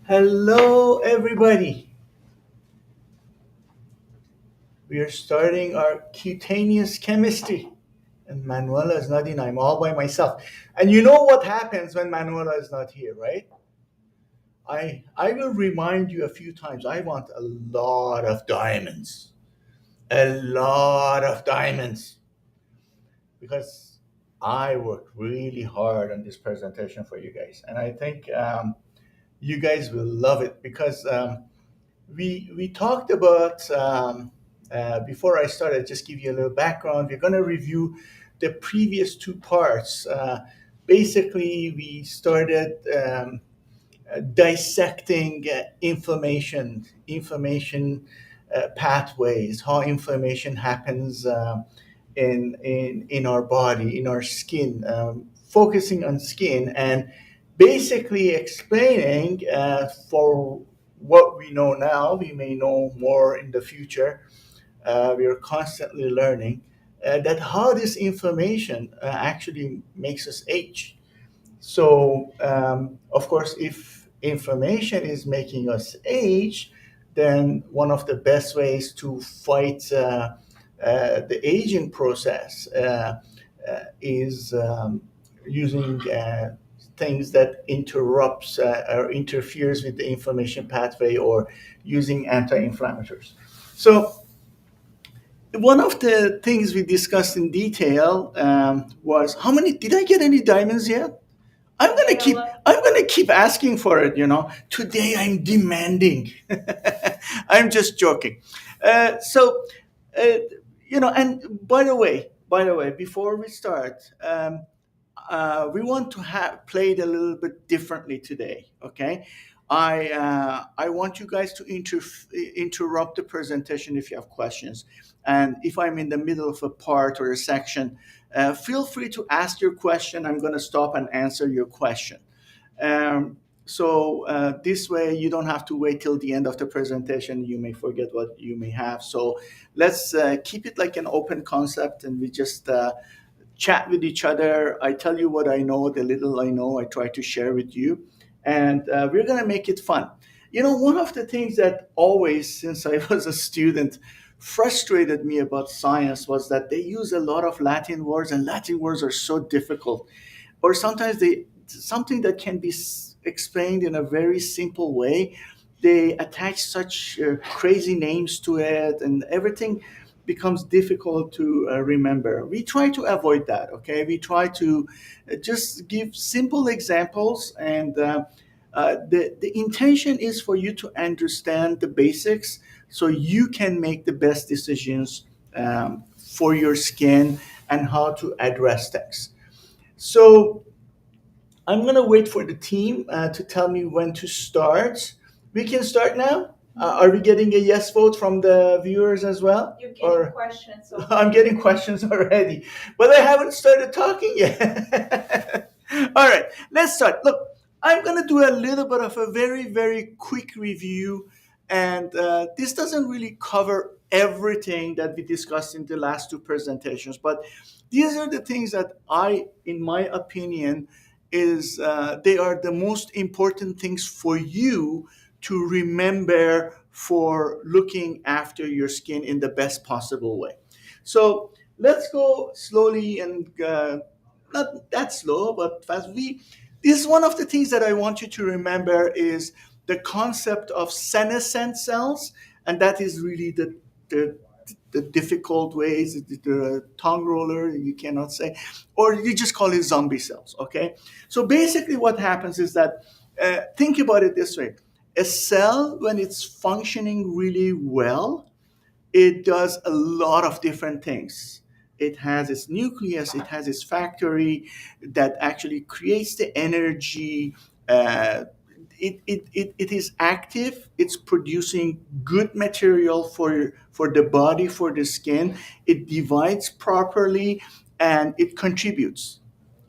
Hello, everybody. We are starting our cutaneous chemistry. And Manuela is not in, I'm all by myself. And you know what happens when Manuela is not here, right? I will remind you a few times. I want a lot of diamonds. A lot of diamonds. Because I worked really hard on this presentation for you guys. And I think you guys will love it because we talked about before I started. Just give you a little background. We're going to review the previous two parts. Basically, we started dissecting inflammation pathways, how inflammation happens in our body, in our skin, focusing on skin and basically explaining for what we know now. We may know more in the future. We are constantly learning that how this inflammation actually makes us age. So, of course, if inflammation is making us age, then one of the best ways to fight the aging process is using things that interrupts or interferes with the inflammation pathway, or using anti-inflammatories. So one of the things we discussed in detail was how many did I get any diamonds yet? I'm gonna keep asking for it. Today I'm demanding. I'm just joking. So and by the way, before we start, we want to have play it a little bit differently today. Okay, I want you guys to interrupt the presentation if you have questions, and if I'm in the middle of a part or a section, feel free to ask your question. I'm going to stop and answer your question. So this way you don't have to wait till the end of the presentation. You may forget what you may have. So let's keep it like an open concept, and we just chat with each other. I tell you what I know, the little I know, I try to share with you, and we're going to make it fun. One of the things that always, since I was a student, frustrated me about science was that they use a lot of Latin words, and Latin words are so difficult. Or sometimes something that can be explained in a very simple way, they attach such crazy names to it, and everything becomes difficult to remember. We try to avoid that. Okay, we try to just give simple examples, and the intention is for you to understand the basics so you can make the best decisions for your skin and how to address things. So I'm going to wait for the team to tell me when to start. We can start now. Are we getting a yes vote from the viewers as well? You're getting or questions. I'm getting questions already, but I haven't started talking yet. All right, let's start. Look, I'm going to do a little bit of a very, very quick review, and this doesn't really cover everything that we discussed in the last two presentations, but these are the things that in my opinion, is they are the most important things for you to remember for looking after your skin in the best possible way. So let's go slowly and not that slow, but fast. This is one of the things that I want you to remember is the concept of senescent cells, and that is really the the difficult ways, the tongue roller, you cannot say, or you just call it zombie cells. Okay, so basically what happens is that think about it this way: a cell, when it's functioning really well, it does a lot of different things. It has its nucleus, it has its factory that actually creates the energy. It is active, it's producing good material for the body, for the skin. It divides properly, and it contributes.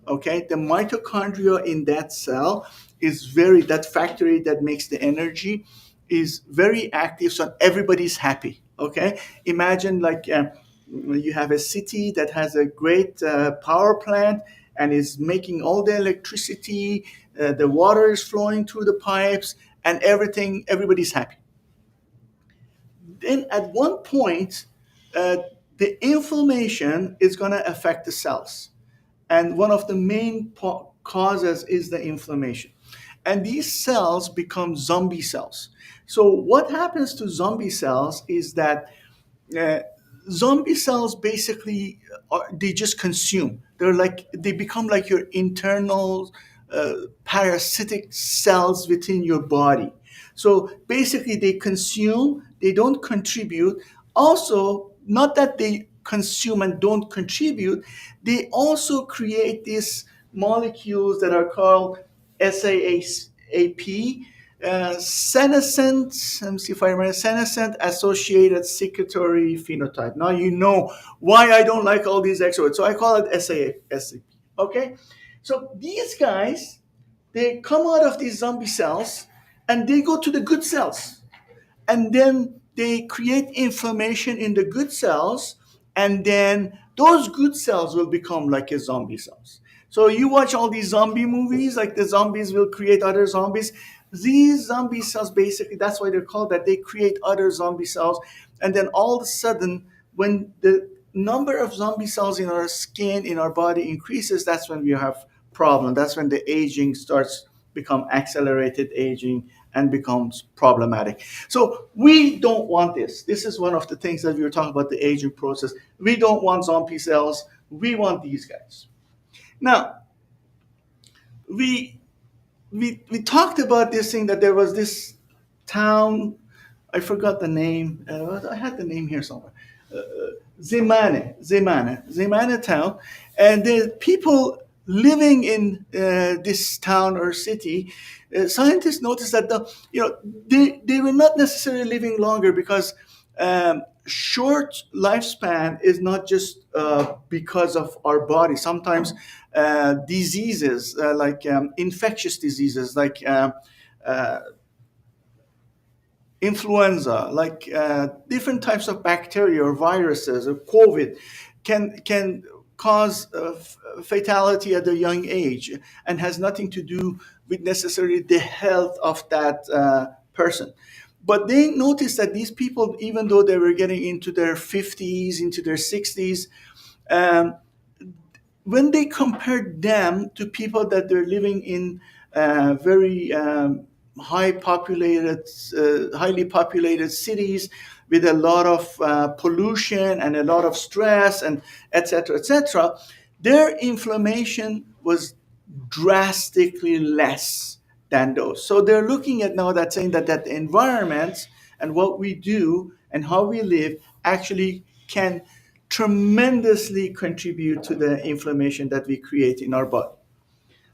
Okay, the mitochondria in that cell that factory that makes the energy is very active, so everybody's happy. Okay, imagine like you have a city that has a great power plant, and is making all the electricity. The water is flowing through the pipes, and everybody's happy. Then at one point, uh, the inflammation is going to affect the cells. And one of the main causes is the inflammation. And these cells become zombie cells. So, what happens to zombie cells is that uh, zombie cells basically they just consume. They become like your internal parasitic cells within your body. So basically, they consume, they don't contribute. Also, not that they consume and don't contribute, they also create these molecules that are called SAAP, senescent, let me see if I remember, senescent associated secretory phenotype. Now you know why I don't like all these extra words. So I call it SAP. Okay? So these guys, they come out of these zombie cells and they go to the good cells, and then they create inflammation in the good cells, and then those good cells will become like a zombie cells. So you watch all these zombie movies, like the zombies will create other zombies. These zombie cells, basically, that's why they're called that. They create other zombie cells, and then all of a sudden, when the number of zombie cells in our skin, in our body increases, that's when we have problem. That's when the aging starts become accelerated aging and becomes problematic. So we don't want this. This is one of the things that we were talking about, the aging process. We don't want zombie cells. We want these guys. Now, we we talked about this thing that there was this town. I forgot the name. I had the name here somewhere. Zemane town, and the people living in this town or city, scientists noticed that they were not necessarily living longer because short lifespan is not just because of our body. Sometimes diseases like infectious diseases like uh, influenza, like different types of bacteria or viruses or COVID, can cause fatality at a young age and has nothing to do with necessarily the health of that person. But they noticed that these people, even though they were getting into their 50s, into their 60s, um, when they compared them to people that they're living in very highly populated cities with a lot of pollution and a lot of stress and et cetera, their inflammation was drastically less than those. So they're looking at now that saying that that environment and what we do and how we live actually can tremendously contribute to the inflammation that we create in our body.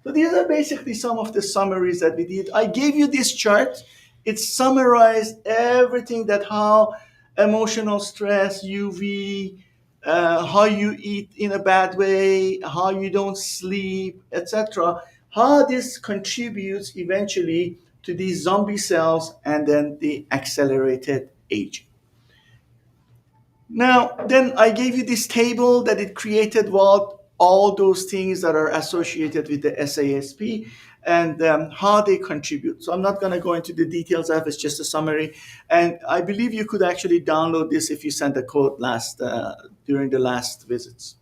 So these are basically some of the summaries that we did. I gave you this chart. It summarized everything that how emotional stress, UV, how you eat in a bad way, how you don't sleep, etc. How this contributes eventually to these zombie cells and then the accelerated aging. Now, then I gave you this table that it created what all those things that are associated with the SASP and how they contribute. So I'm not going to go into the details of it. It's just a summary. And I believe you could actually download this if you sent a code during the last visits.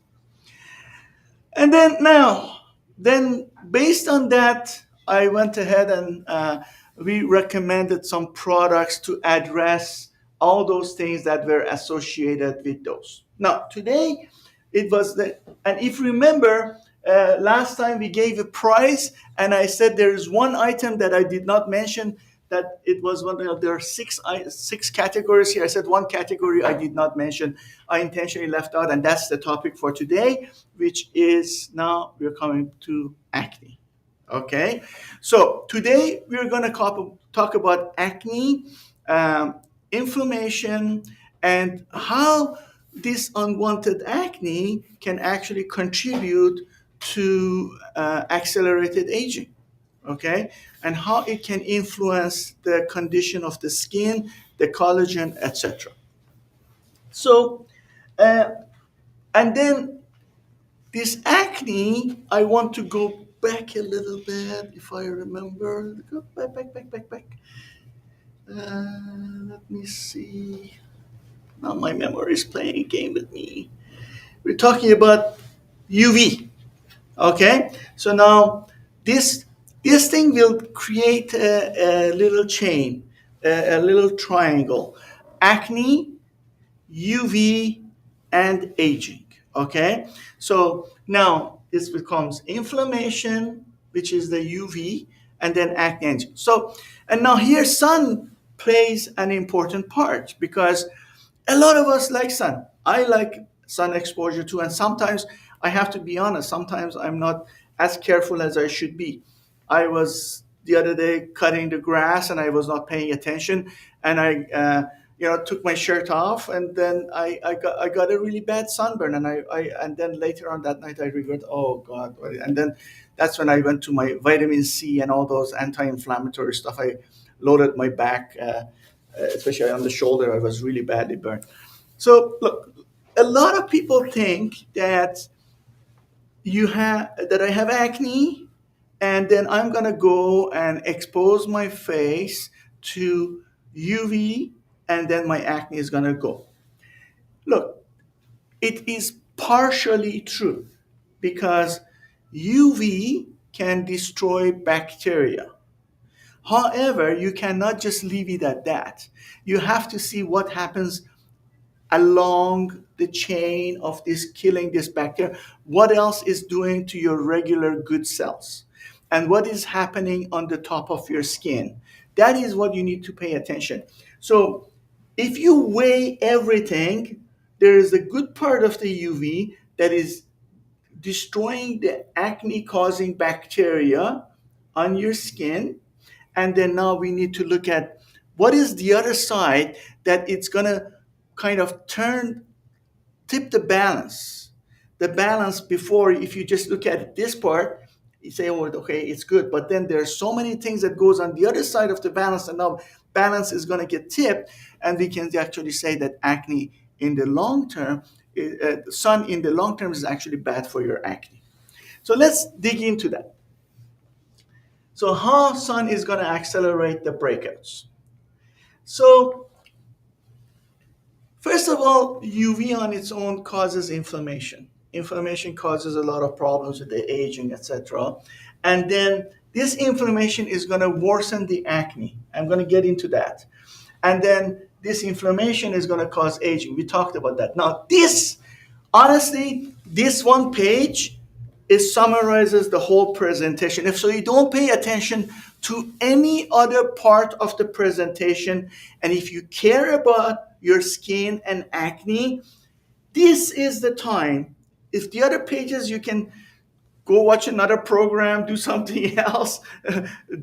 And then based on that, I went ahead and we recommended some products to address all those things that were associated with those. Now, today it was and if you remember, last time we gave a price, and I said there is one item that I did not mention, that it was one of there are six categories here. I said one category I did not mention. I intentionally left out, and that's the topic for today, which is now we're coming to acne. Okay, so today we're going to talk about acne, inflammation, and how this unwanted acne can actually contribute to accelerated aging. Okay, and how it can influence the condition of the skin, the collagen, etc. So, uh, and then This acne, I want to go back a little bit, if I remember. Go back. Let me see. Now my memory is playing a game with me. We're talking about UV. Okay, so now this this thing will create a little chain, a little triangle: acne, UV, and aging. Okay, so now this becomes inflammation, which is the UV, and then acne. So, and now here sun plays an important part because a lot of us like sun. I like sun exposure too, and sometimes I have to be honest. Sometimes I'm not as careful as I should be. I was the other day cutting the grass, and I was not paying attention, and I took my shirt off, and then I got a really bad sunburn, and then later on that night I regret. Oh God! And then that's when I went to my vitamin C and all those anti-inflammatory stuff. I loaded my back. Especially on the shoulder, I was really badly burned. So look, a lot of people think that I have acne, and then I'm gonna go and expose my face to UV, and then my acne is gonna go. Look, it is partially true because UV can destroy bacteria. However, you cannot just leave it at that. You have to see what happens along the chain of this killing this bacteria. What else is doing to your regular good cells? And what is happening on the top of your skin? That is what you need to pay attention. So if you weigh everything, there is a good part of the UV that is destroying the acne causing bacteria on your skin. And then now we need to look at what is the other side that it's going to kind of tip the balance before. If you just look at this part, you say, oh, okay, it's good, but then there's so many things that goes on the other side of the balance, and now balance is going to get tipped, and we can actually say that acne in the long term, sun in the long term is actually bad for your acne. So let's dig into that. So how sun is going to accelerate the breakouts? So first of all, UV on its own causes inflammation. Inflammation causes a lot of problems with the aging, etc. And then this inflammation is going to worsen the acne. I'm going to get into that. And then this inflammation is going to cause aging. We talked about that. Now, honestly, this one page, it summarizes the whole presentation. If so, you don't pay attention to any other part of the presentation, and if you care about your skin and acne, this is the time. If the other pages, you can go watch another program, do something else,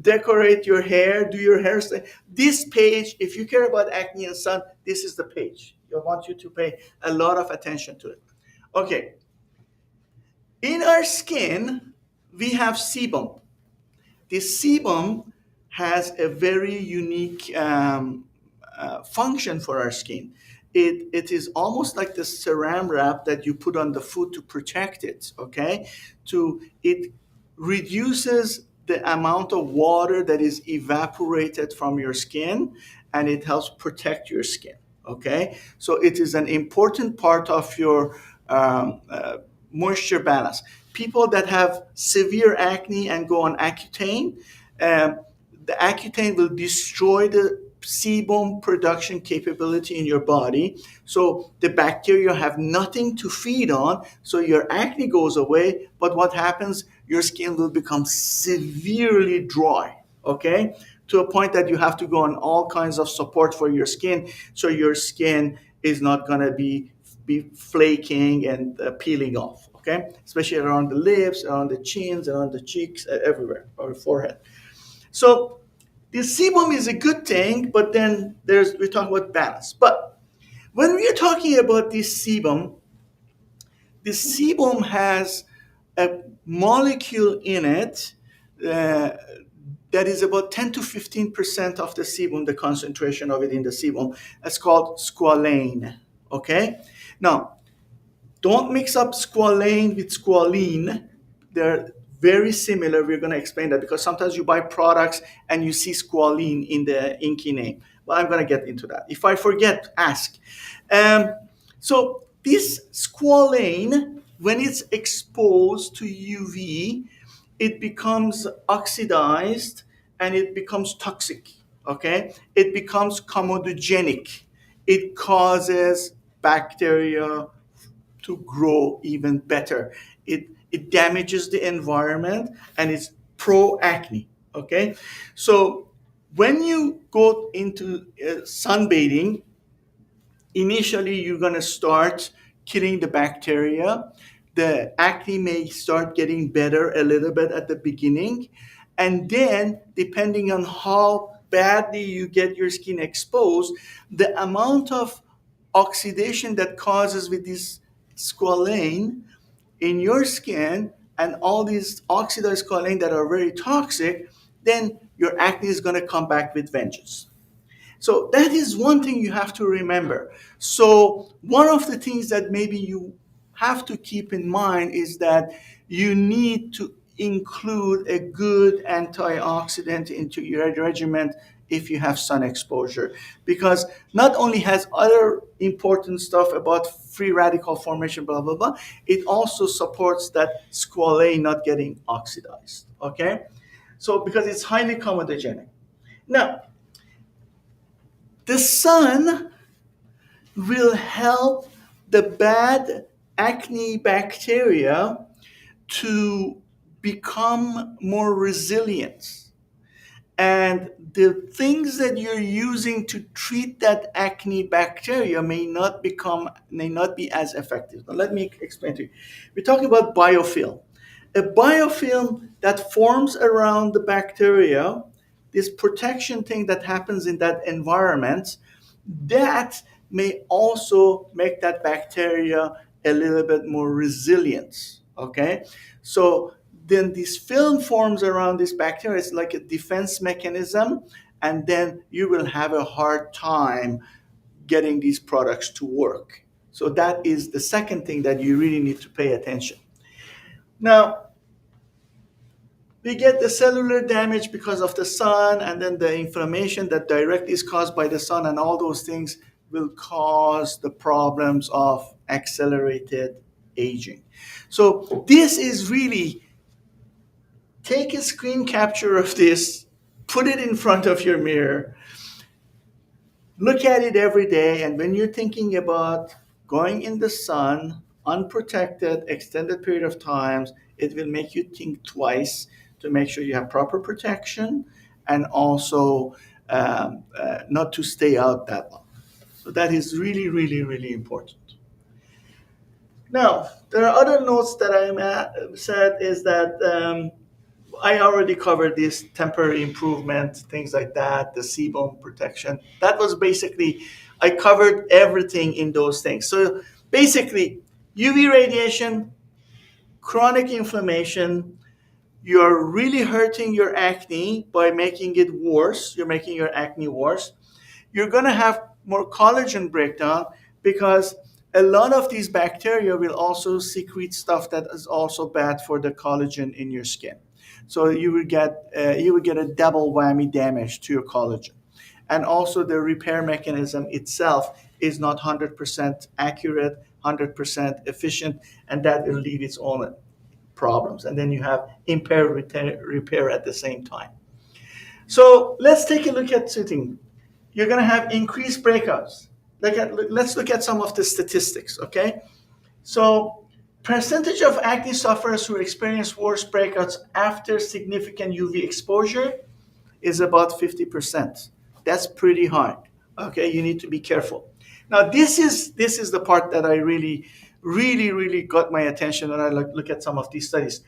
decorate your hair, do your hairstyle. This page, if you care about acne and sun, this is the page. I want you to pay a lot of attention to it. Okay. In our skin, we have sebum. This sebum has a very unique function for our skin. It is almost like the saran wrap that you put on the food to protect it, okay? It reduces the amount of water that is evaporated from your skin, and it helps protect your skin, okay? So it is an important part of your moisture balance. People that have severe acne and go on Accutane, the Accutane will destroy the sebum production capability in your body. So the bacteria have nothing to feed on. So your acne goes away. But what happens? Your skin will become severely dry, okay? To a point that you have to go on all kinds of support for your skin. So your skin is not going to be flaking and peeling off, okay? Especially around the lips, around the chins, around the cheeks, everywhere, or forehead. So the sebum is a good thing, but then we talk about balance. But when we're talking about this sebum has a molecule in it that is about 10 to 15% of the sebum, the concentration of it in the sebum. It's called squalane, okay? Now, Don't mix up squalane with squalene. They're very similar. We're going to explain that because sometimes you buy products and you see squalene in the inky name. But I'm going to get into that. If I forget, ask. Um, so this squalane, when it's exposed to UV, it becomes oxidized and it becomes toxic. Okay, it becomes comedogenic. It causes bacteria to grow even better. It damages the environment and it's pro acne. Okay, so when you go into sunbathing, initially you're going to start killing the bacteria. The acne may start getting better a little bit at the beginning, and then depending on how badly you get your skin exposed, the amount of oxidation that causes with this squalane in your skin and all these oxidized squalane that are very toxic, then your acne is going to come back with vengeance. So that is one thing you have to remember. So one of the things that maybe you have to keep in mind is that you need to include a good antioxidant into your regimen if you have sun exposure, because not only has other important stuff about free radical formation, blah blah blah, it also supports that squalane not getting oxidized. Okay, so because it's highly comedogenic. Now, the sun will help the bad acne bacteria to become more resilient. And the things that you're using to treat that acne bacteria may not be as effective. Now let me explain to you. We're talking about biofilm. A biofilm that forms around the bacteria, this protection thing that happens in that environment, that may also make that bacteria a little bit more resilient. Okay, so then this film forms around this bacteria. It's like a defense mechanism, and then you will have a hard time getting these products to work. So that is the second thing that you really need to pay attention. Now, we get the cellular damage because of the sun, and then the inflammation that directly is caused by the sun, and all those things will cause the problems of accelerated aging. So this is really, take a screen capture of this, put it in front of your mirror, look at it every day, and when you're thinking about going in the sun unprotected extended period of times, it will make you think twice to make sure you have proper protection, and also not to stay out that long. So that is really, really, really important. Now, there are other notes that I said is that I already covered this temporary improvement, things like that, the sebum protection. That was basically, I covered everything in those things. So basically, UV radiation, chronic inflammation, you're really hurting your acne by making it worse. You're making your acne worse. You're going to have more collagen breakdown because a lot of these bacteria will also secrete stuff that is also bad for the collagen in your skin. So you will get a double whammy damage to your collagen. And also the repair mechanism itself is not 100% accurate, 100% efficient, and that will lead its own problems. And then you have impaired repair at the same time. So let's take a look at something. You're going to have increased breakouts. Let's look at some of the statistics, okay? So percentage of acne sufferers who experience worse breakouts after significant UV exposure is about 50%. That's pretty high, okay? You need to be careful. Now, this is the part that I really, really, really got my attention when I look at some of these studies.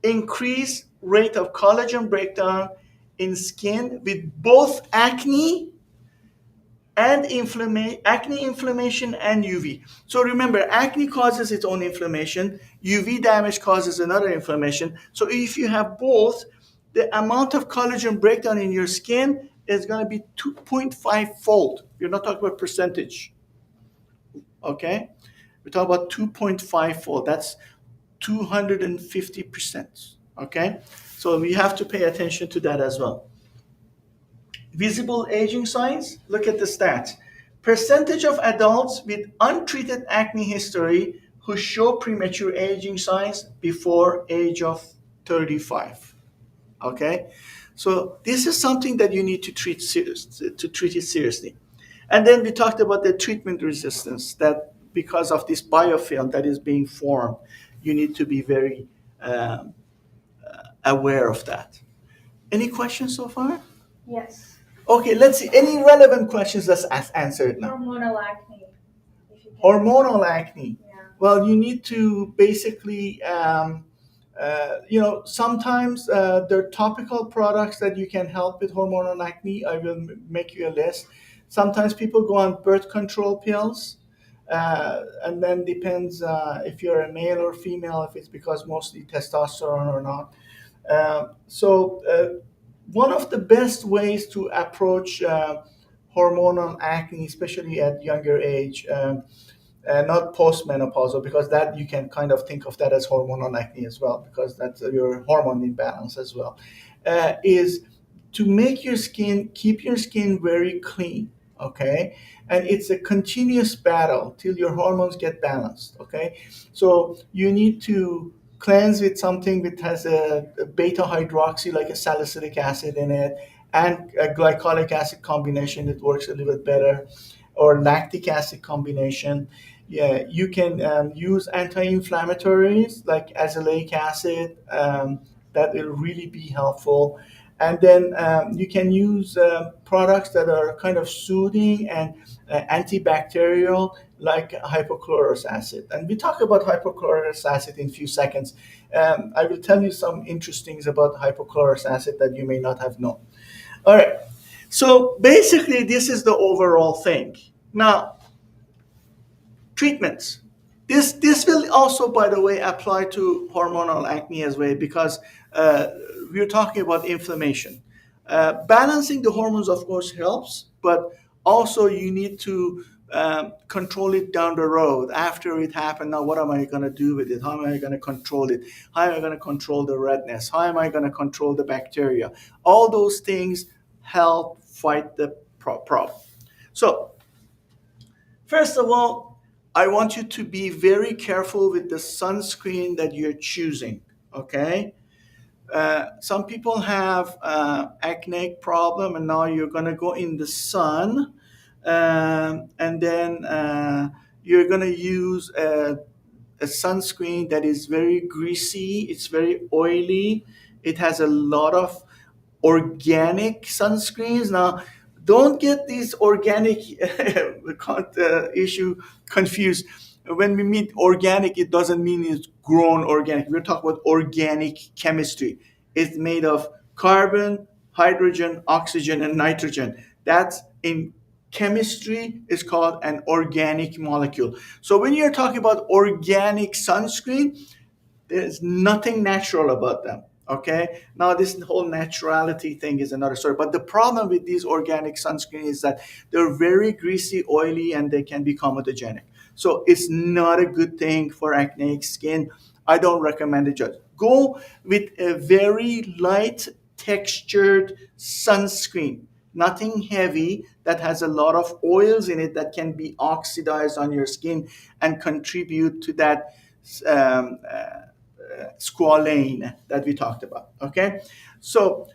Increased rate of collagen breakdown in skin with both acne and acne inflammation and UV. So remember, acne causes its own inflammation, UV damage causes another inflammation. So if you have both, the amount of collagen breakdown in your skin is going to be 2.5 fold. You're not talking about percentage. Okay? We talk about 2.5 fold. That's 250%. Okay, so we have to pay attention to that as well. Visible aging signs. Look at the stats. Percentage of adults with untreated acne history who show premature aging signs before age of 35. Okay, so this is something that you need to treat it seriously. And then we talked about the treatment resistance, that because of this biofilm that is being formed, you need to be very um, aware of that. Any questions so far? Yes. Okay, let's see. Any relevant questions? Let's answer it now. Hormonal acne. If you can. Hormonal acne. Yeah. Well, you need to basically, sometimes there are topical products that you can help with hormonal acne. I will make you a list. Sometimes people go on birth control pills, and then depends if you're a male or female, if it's because mostly testosterone or not. One of the best ways to approach hormonal acne, especially at younger age, not postmenopausal, because that you can kind of think of that as hormonal acne as well, because that's your hormone imbalance as well, is to make your skin, keep your skin very clean, okay? And it's a continuous battle till your hormones get balanced, okay? So you need to cleanse with something that has a beta hydroxy, like a salicylic acid in it, and a glycolic acid combination that works a little bit better, or lactic acid combination. Yeah, you can use anti-inflammatories like azelaic acid. That will really be helpful. And then you can use products that are kind of soothing and antibacterial, like hypochlorous acid. And we talk about hypochlorous acid in a few seconds. I will tell you some interesting things about hypochlorous acid that you may not have known. All right. So basically, this is the overall thing. Now, treatments. This will also, by the way, apply to hormonal acne as well, because we're talking about inflammation. Balancing the hormones, of course, helps, but also you need to control it down the road after it happened. Now, what am I going to do with it? How am I going to control it? How am I going to control the redness? How am I going to control the bacteria? All those things help fight the problem. So, first of all, I want you to be very careful with the sunscreen that you're choosing, okay? Some people have acne problem, and now you're going to go in the sun, and then you're going to use a sunscreen that is very greasy, it's very oily, it has a lot of organic sunscreens. Now, don't get these organic issue confused. When we mean organic, it doesn't mean it's grown organic. We're talking about organic chemistry. It's made of carbon, hydrogen, oxygen, and nitrogen. That's in chemistry is called an organic molecule. So when you're talking about organic sunscreen, there's nothing natural about them. Okay. Now this whole naturality thing is another story. But the problem with these organic sunscreen is that they're very greasy, oily, and they can be comedogenic. So it's not a good thing for acneic skin. I don't recommend it. Just go with a very light textured sunscreen, nothing heavy that has a lot of oils in it that can be oxidized on your skin and contribute to that squalane that we talked about. Okay, so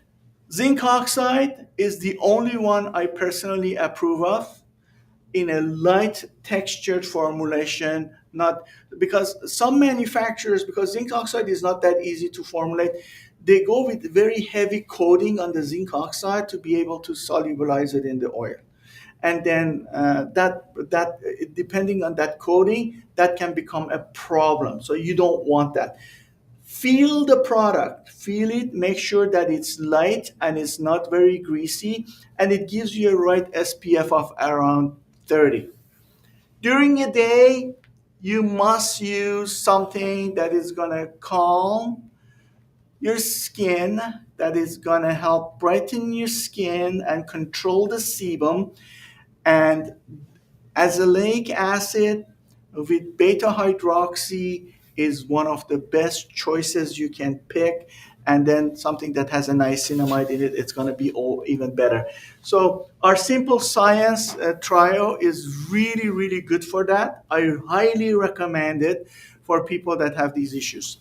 zinc oxide is the only one I personally approve of in a light textured formulation. Not because some manufacturers, because zinc oxide is not that easy to formulate, they go with very heavy coating on the zinc oxide to be able to solubilize it in the oil. And then that depending on that coating, that can become a problem. So you don't want that. Feel the product, feel it, make sure that it's light and it's not very greasy, and it gives you a right SPF of around 30. During a day, you must use something that is going to calm your skin, that is going to help brighten your skin and control the sebum. And azelaic acid with beta hydroxy is one of the best choices you can pick. And then something that has a niacinamide in it, it's going to be even better. So our simple science trio is really, really good for that. I highly recommend it for people that have these issues.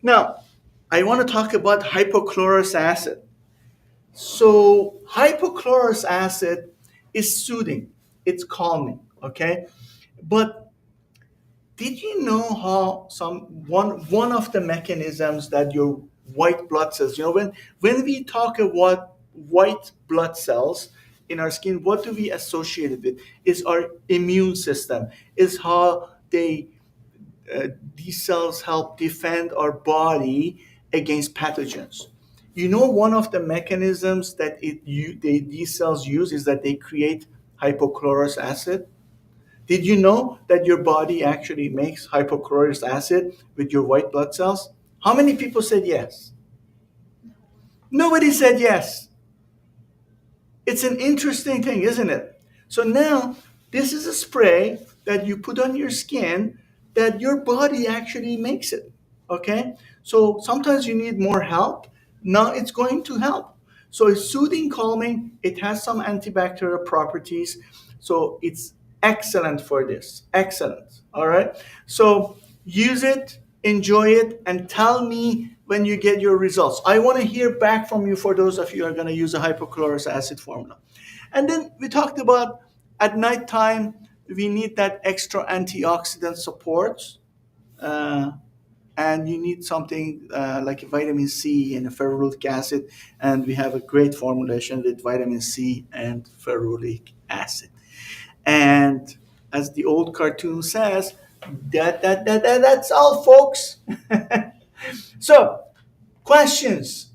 Now, I want to talk about hypochlorous acid. So hypochlorous acid is soothing, it's calming, okay? But did you know how one of the mechanisms that your white blood cells, when we talk about white blood cells in our skin, what do we associate it with? Is our immune system, is how these cells help defend our body against pathogens. One of the mechanisms that these cells use is that they create hypochlorous acid. Did you know that your body actually makes hypochlorous acid with your white blood cells? How many people said yes? Nobody said yes. It's an interesting thing, isn't it? So now, this is a spray that you put on your skin that your body actually makes it. Okay? So sometimes you need more help. Now it's going to help. So it's soothing, calming. It has some antibacterial properties. So it's excellent for this. Excellent. All right? So use it, enjoy it, and tell me when you get your results. I want to hear back from you for those of you who are going to use a hypochlorous acid formula. And then we talked about at nighttime, we need that extra antioxidant support. Uh, and you need something like vitamin C and ferulic acid. And we have a great formulation with vitamin C and ferulic acid. And as the old cartoon says, that's all, folks. So, questions.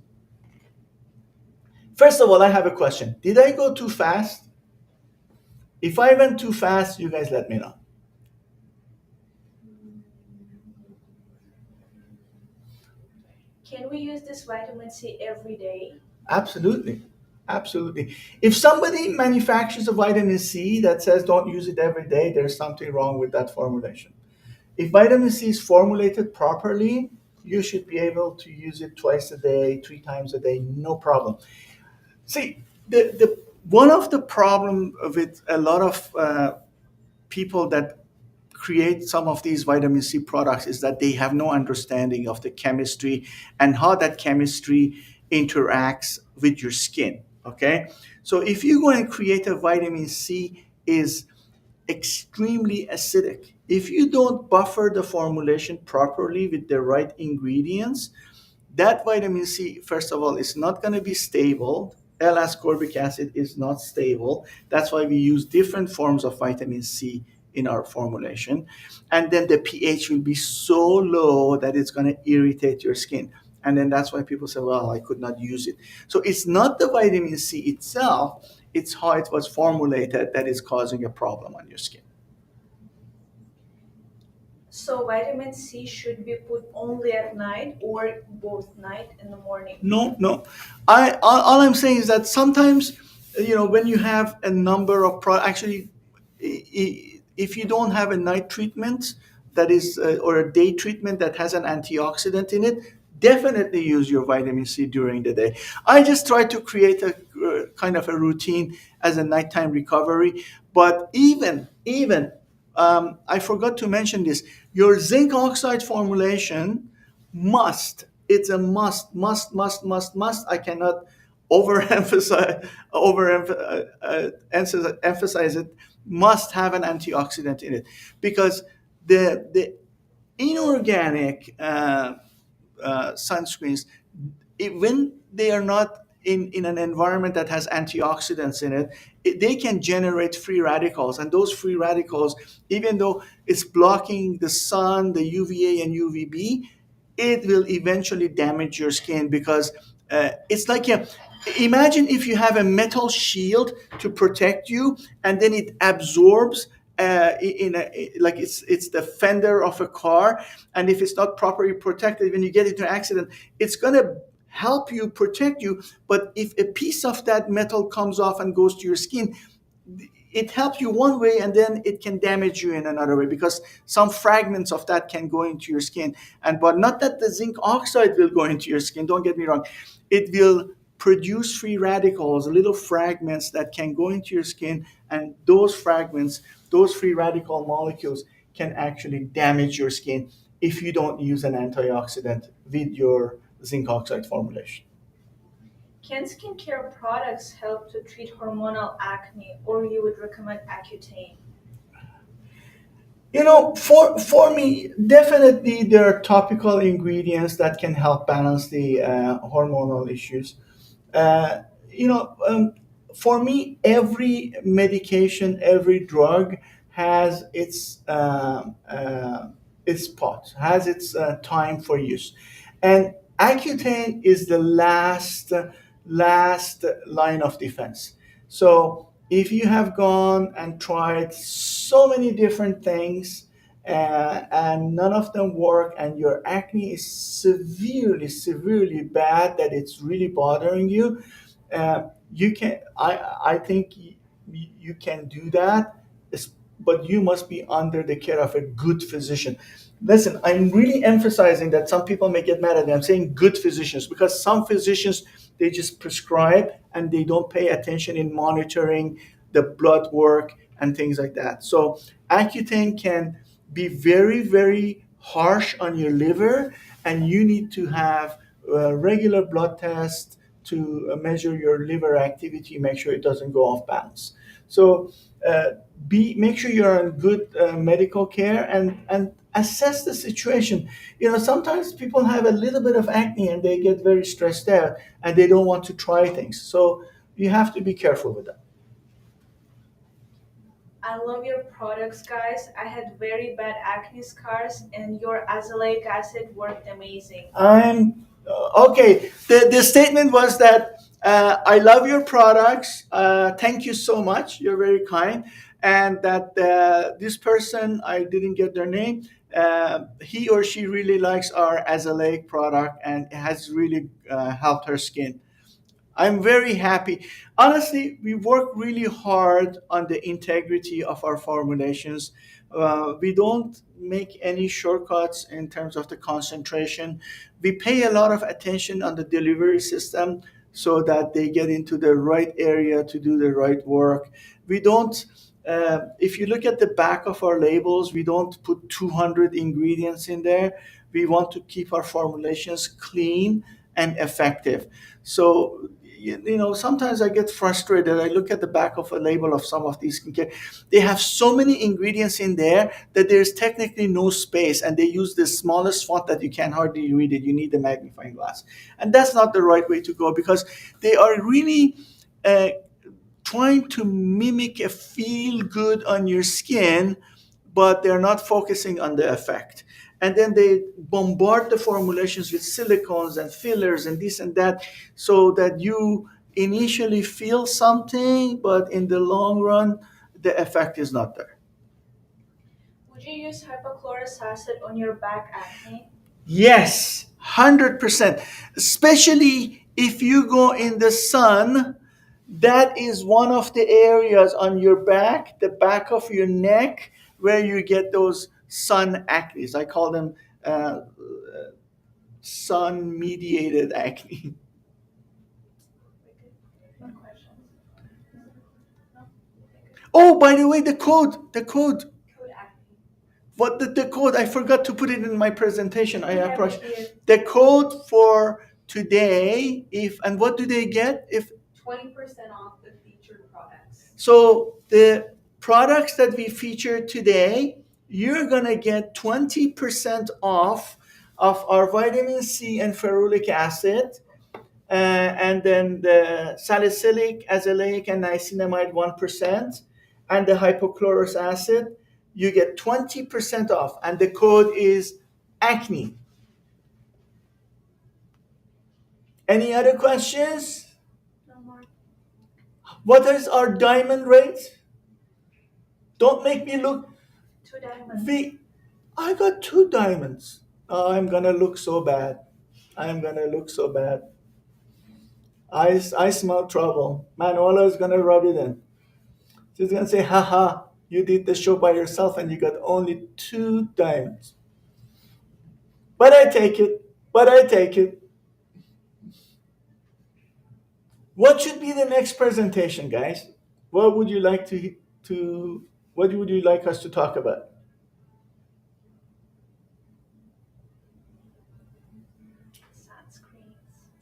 First of all, I have a question. Did I go too fast? If I went too fast, you guys let me know. Can we use this vitamin C every day? Absolutely. Absolutely. If somebody manufactures a vitamin C that says don't use it every day, there's something wrong with that formulation. If vitamin C is formulated properly, you should be able to use it twice a day, 3 times a day, no problem. See, the one of the problem with a lot of people that create some of these vitamin C products is that they have no understanding of the chemistry and how that chemistry interacts with your skin. Okay, so if you're going to create a vitamin C is extremely acidic. If you don't buffer the formulation properly with the right ingredients, that vitamin C, first of all, is not going to be stable. L-ascorbic acid is not stable. That's why we use different forms of vitamin C in our formulation. And then the pH will be so low that it's going to irritate your skin. And then that's why people say, well, I could not use it. So it's not the vitamin C itself, it's how it was formulated that is causing a problem on your skin. So vitamin C should be put only at night or both night and the morning? No, no. All I'm saying is that sometimes, when you have a number of actually, if you don't have a night treatment that is or a day treatment that has an antioxidant in it, definitely use your vitamin C during the day. I just try to create a kind of a routine as a nighttime recovery. But even I forgot to mention this. Your zinc oxide formulation must. It's a must. I cannot emphasize it. Must have an antioxidant in it because the inorganic sunscreens, when they are not in an environment that has antioxidants in it, they can generate free radicals. And those free radicals, even though it's blocking the sun, the UVA and UVB, it will eventually damage your skin because it's like imagine if you have a metal shield to protect you and then it absorbs like it's the fender of a car, and if it's not properly protected, when you get into an accident, it's going to help you protect you. But if a piece of that metal comes off and goes to your skin, it helps you one way and then it can damage you in another way, because some fragments of that can go into your skin. And but not that the zinc oxide will go into your skin, don't get me wrong. It will produce free radicals, little fragments that can go into your skin, and those fragments, those free radical molecules, can actually damage your skin if you don't use an antioxidant with your zinc oxide formulation. Can skincare products help to treat hormonal acne, or you would recommend Accutane? For me, definitely there are topical ingredients that can help balance the hormonal issues. Uh, you know, for me, every medication, every drug has its spot, has its time for use, and Accutane is the last line of defense. So if you have gone and tried so many different things, and none of them work, and your acne is severely bad, that it's really bothering you, you can I think you can do that, but you must be under the care of a good physician. Listen, I'm really emphasizing that. Some people may get mad at me. I'm saying good physicians, because some physicians, they just prescribe and they don't pay attention in monitoring the blood work and things like that. So Accutane can be very harsh on your liver, and you need to have regular blood tests to measure your liver activity, make sure it doesn't go off balance. So uh, be make sure you're in good medical care, and assess the situation. Sometimes people have a little bit of acne and they get very stressed out and they don't want to try things. So you have to be careful with that. I love your products, guys. I had very bad acne scars, and your azelaic acid worked amazing. I'm okay. The statement was that I love your products. Thank you so much. You're very kind. And that this person, I didn't get their name, he or she really likes our Azalea product, and it has really helped her skin. I'm very happy. Honestly, we work really hard on the integrity of our formulations. We don't make any shortcuts in terms of the concentration. We pay a lot of attention on the delivery system so that they get into the right area to do the right work. We don't, if you look at the back of our labels, we don't put 200 ingredients in there. We want to keep our formulations clean and effective. So, sometimes I get frustrated. I look at the back of a label of some of these skincare. They have so many ingredients in there that there's technically no space, and they use the smallest font that you can hardly read it. You need a magnifying glass. And that's not the right way to go, because they are really uh, trying to mimic a feel good on your skin, but they're not focusing on the effect. And then they bombard the formulations with silicones and fillers and this and that, so that you initially feel something, but in the long run, the effect is not there. Would you use hypochlorous acid on your back acne? Yes, 100%. Especially if you go in the sun, that is one of the areas on your back, the back of your neck, where you get those sun acne. I call them uh, sun mediated acne. No questions. No? Oh, by the way, the code. Code acne. What the code? I forgot to put it in my presentation. I We have approach it here. the code for today. If and what do they get if 20% off the featured products. So the products that we featured today, you're gonna get 20% off of our vitamin C and ferulic acid, and then the salicylic, azelaic, and niacinamide 1%, and the hypochlorous acid. You get 20% off, and the code is acne. Any other questions? No more. What is our diamond rate? Don't make me look. Two diamonds. I got two diamonds. Oh, I'm gonna look so bad. I'm gonna look so bad. I smell trouble. Manuela is gonna rub it in. She's gonna say, haha, you did the show by yourself and you got only 2 diamonds. But I take it. But I take it. What should be the next presentation, guys? What would you like to what would you like us to talk about?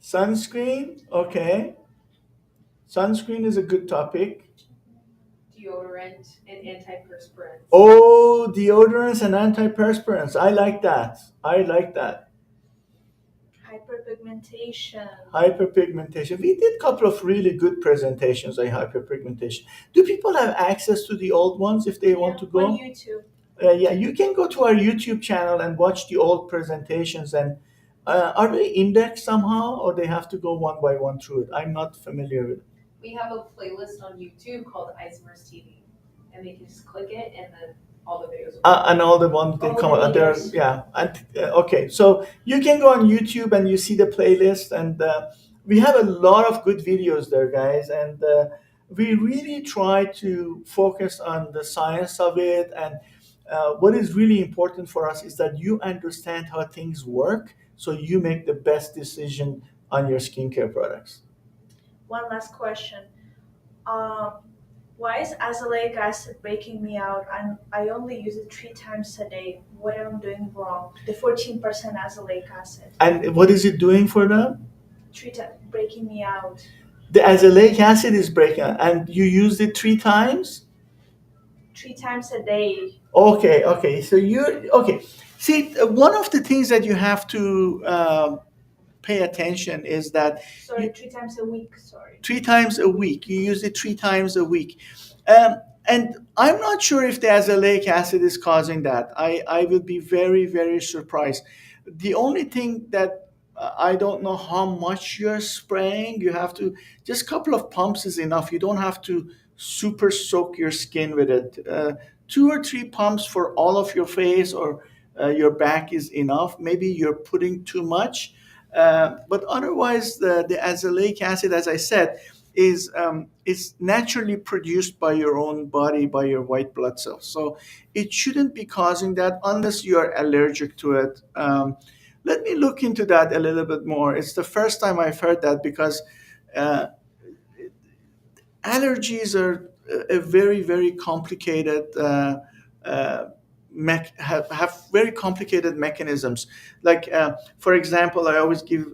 Sunscreens. Sunscreen? Okay. Sunscreen is a good topic. Deodorant and antiperspirants. Oh, deodorants and antiperspirants. I like that. I like that. Hyperpigmentation. Hyperpigmentation. We did a couple of really good presentations on hyperpigmentation. Do people have access to the old ones if they want to On go? YouTube. Yeah, you can go to our YouTube channel and watch the old presentations. And are they indexed somehow, or they have to go one by one through it? I'm not familiar with it. We have a playlist on YouTube called Isomers TV, and they can just click it, and then all the videos. And all the ones they All come the out there, videos. yeah. And okay, so you can go on YouTube and you see the playlist, and we have a lot of good videos there, guys. And we really try to focus on the science of it. And what is really important for us is that you understand how things work, so you make the best decision on your skincare products. One last question. Why is azelaic acid breaking me out? I only use it 3 times a day. What am I doing wrong? The 14% azelaic acid. And what is it doing for them? Breaking me out. The azelaic acid is breaking out, and you used it 3 times? 3 times a day. Okay. So you okay. See, one of the things that you have to pay attention is that Sorry, you, 3 times a week. Sorry. 3 times a week. You use it 3 times a week. And I'm not sure if the azelaic acid is causing that. I will be very, very surprised. The only thing that I don't know how much you're spraying. You have to, just a couple of pumps is enough. You don't have to super soak your skin with it. 2 or 3 pumps for all of your face or your back is enough. Maybe you're putting too much. But otherwise, the azelaic acid, as I said, is naturally produced by your own body, by your white blood cells. So it shouldn't be causing that unless you are allergic to it. Let me look into that a little bit more. It's the first time I've heard that because uh, allergies are a very, very complicated uh, have very complicated mechanisms. Like, for example, I always give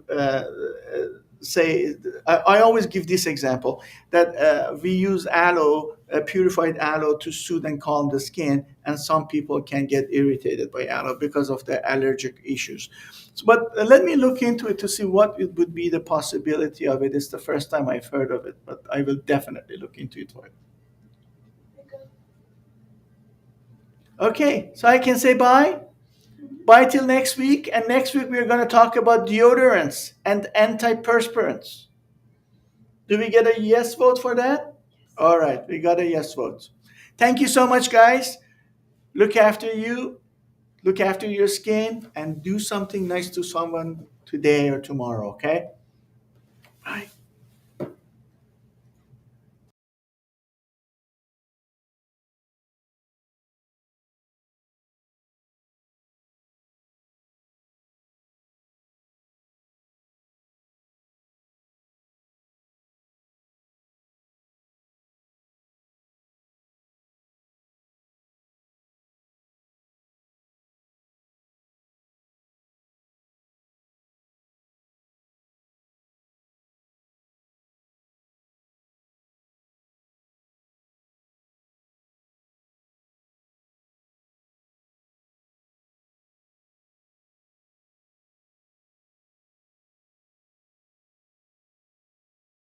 say I always give this example that we use aloe, purified aloe, to soothe and calm the skin, and some people can get irritated by aloe because of the allergic issues. But let me look into it to see what it would be the possibility of it. It's the first time I've heard of it, but I will definitely look into it for it. Okay, so I can say bye. Bye till next week. And next week we're going to talk about deodorants and antiperspirants. Do we get a yes vote for that? All right, we got a yes vote. Thank you so much, guys. Look after you, look after your skin, and do something nice to someone today or tomorrow, okay? Bye.